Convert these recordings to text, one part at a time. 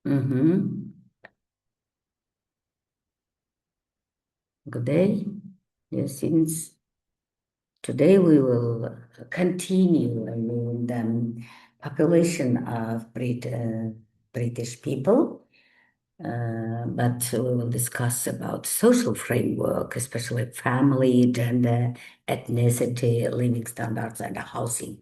Mm-hmm. Good day, dear students. Today we will continue the population of British people, but we will discuss about social framework, especially family, gender, ethnicity, living standards, and housing.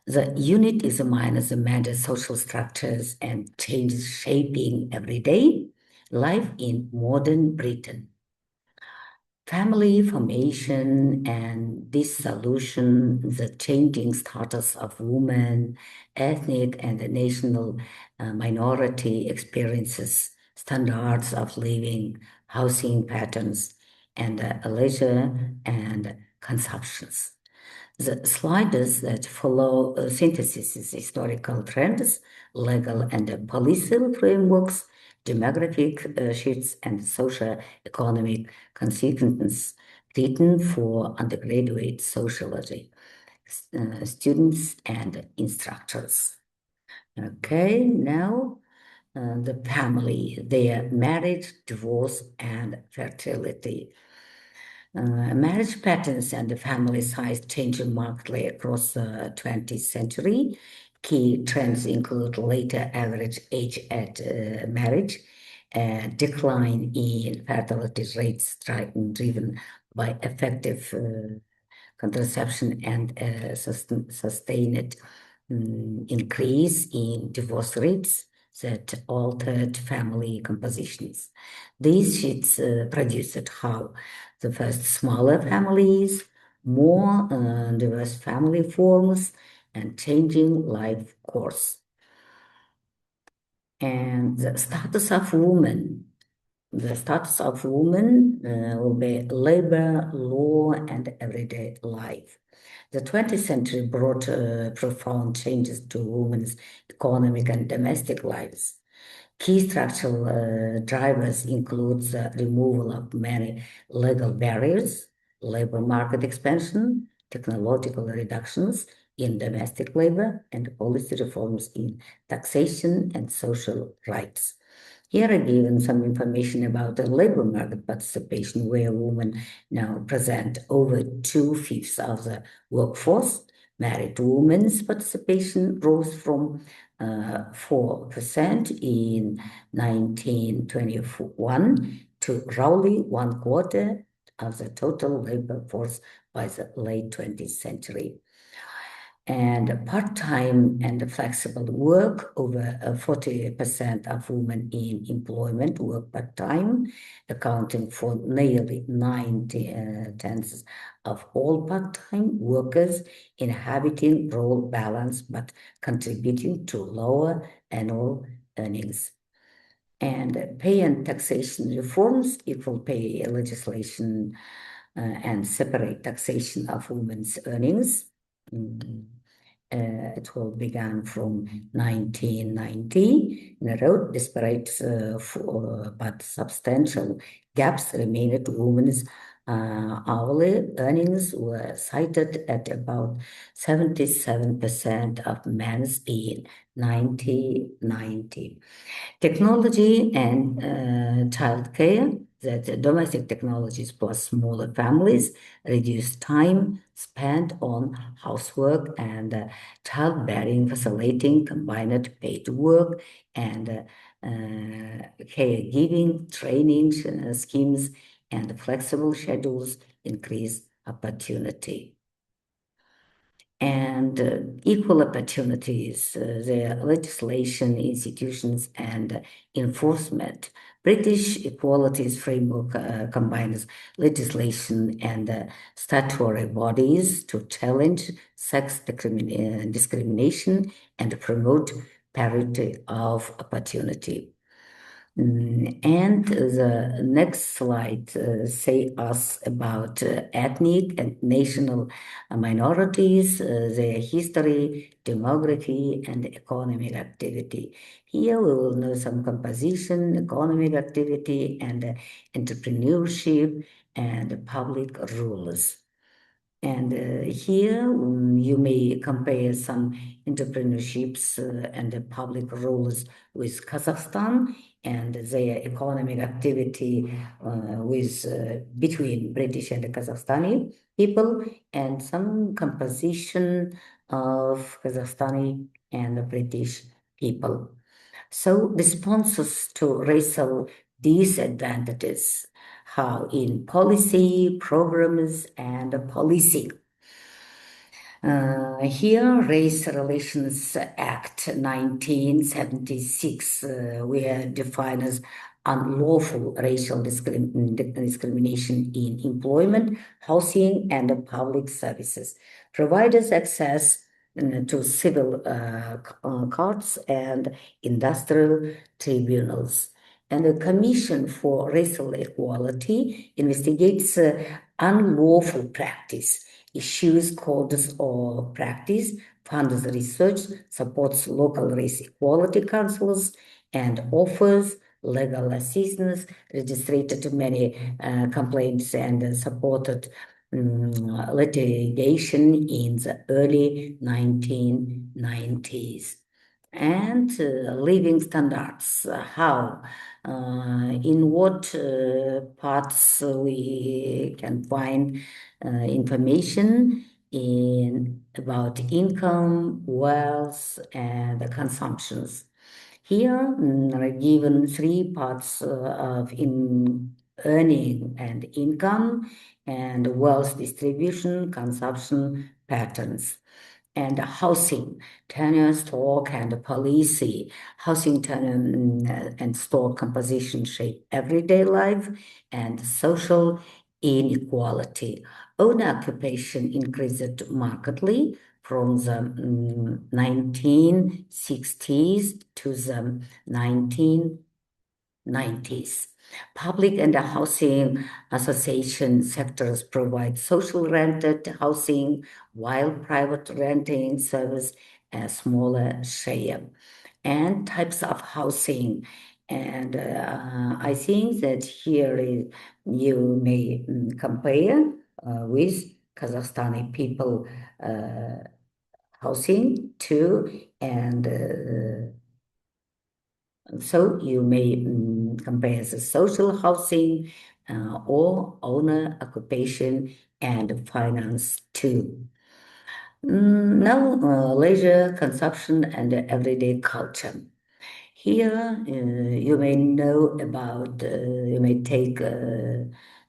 The unit examines the major social structures and changes shaping everyday life in modern Britain. Family formation and dissolution, the changing status of women, ethnic and national minority experiences, standards of living, housing patterns, and leisure and consumptions. The slides that follow synthesis historical trends, legal and policy frameworks, demographic shifts, and socio-economic consequences written for undergraduate sociology students and instructors. Okay, now the family, their marriage, divorce, and fertility. Marriage patterns and the family size change markedly across the 20th century. Key trends include later average age at marriage, decline in fertility rates driven by effective contraception, and sustained increase in divorce rates that altered family compositions. These shifts produced how the first smaller families, more diverse family forms, and changing life course. And the status of women. The status of women will be labor, law, and everyday life. The 20th century brought profound changes to women's economic and domestic lives. Key structural drivers include the removal of many legal barriers, labor market expansion, technological reductions in domestic labor, and policy reforms in taxation and social rights. Here are given some information about the labor market participation, where women now present over 2/5 of the workforce. Married women's participation rose from 4% in 1921 to roughly 1/4 of the total labor force by the late 20th century. And part-time and flexible work, over 40% of women in employment work part-time, accounting for nearly 90 tenths of all part-time workers, inhabiting role balance but contributing to lower annual earnings. And pay and taxation reforms, equal pay legislation, and separate taxation of women's earnings. It all began from 1990. In a road, despite but substantial gaps remained, women's hourly earnings were cited at about 77% of men's in 1990. Technology and childcare, that domestic technologies plus smaller families reduce time spent on housework and childbearing, facilitating combined paid work and caregiving training schemes and flexible schedules increase opportunity. And equal opportunities, the legislation, institutions, and enforcement. British equalities framework combines legislation and statutory bodies to challenge sex discrimination and promote parity of opportunity. And the next slide say us about ethnic and national minorities, their history, demography, and economic activity. Here we will know some composition, economic activity, and entrepreneurship, and public rules. And here you may compare some entrepreneurships and the public roles with Kazakhstan and their economic activity between British and Kazakhstani people, and some composition of Kazakhstani and British people. So responses to racial disadvantages, how in policy, programs, and policing. Here, Race Relations Act 1976 were defined as unlawful racial discrimination in employment, housing, and public services. Providers access to civil courts and industrial tribunals. And the Commission for Racial Equality investigates unlawful practice, issues codes or practice, funds research, supports local race equality councils, and offers legal assistance, registered many complaints and supported litigation in the early 1990s. And living standards, how, in what parts we can find information about income, wealth, and consumptions. Here are given three parts of earning and income, and wealth distribution, consumption patterns. And housing, tenure, stock, and policy. Housing, tenure, and stock composition shape everyday life and social inequality. Own occupation increased markedly from the 1960s to the 1990s. Public and housing association sectors provide social rented housing, while private renting serves a smaller share. And types of housing. And I think that here you may compare with Kazakhstani people housing too, and so you may compare the social housing or owner occupation and finance too. Now, leisure, consumption, and everyday culture. Here, you may know about, you may take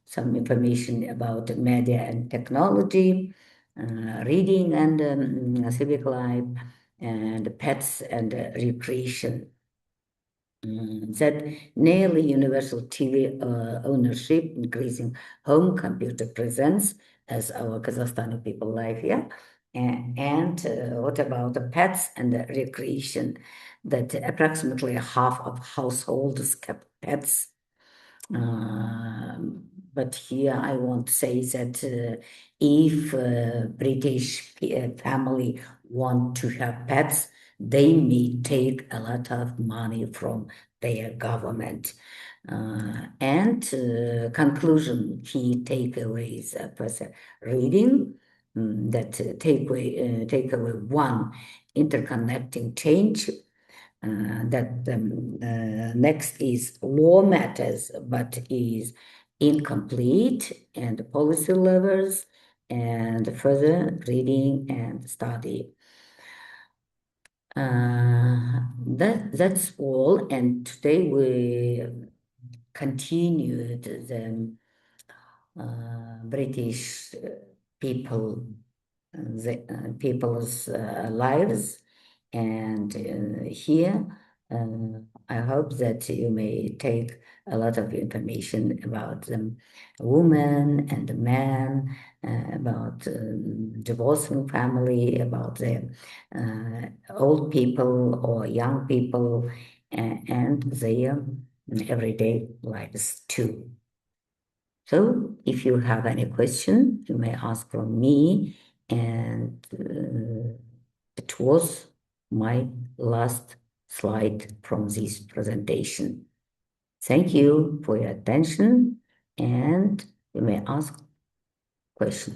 some information about media and technology, reading and civic life, and pets and recreation. That nearly universal TV ownership, increasing home computer presence, as our Kazakhstani people live here. And what about the pets and the recreation? That approximately half of households kept pets. But here I want to say that if British family want to have pets, they may take a lot of money from their government. And conclusion, key takeaways for reading, that takeaway one, interconnecting change. That next is law matters, but is incomplete, and policy levels, and further reading and study. That's all, and today we continued the British people's lives, and here I hope that you may take a lot of information about the woman and the man, about divorcing family, about the old people or young people, and their everyday lives too. So if you have any question, you may ask from me, and it was my last slide from this presentation. Thank you for your attention, and you may ask questions.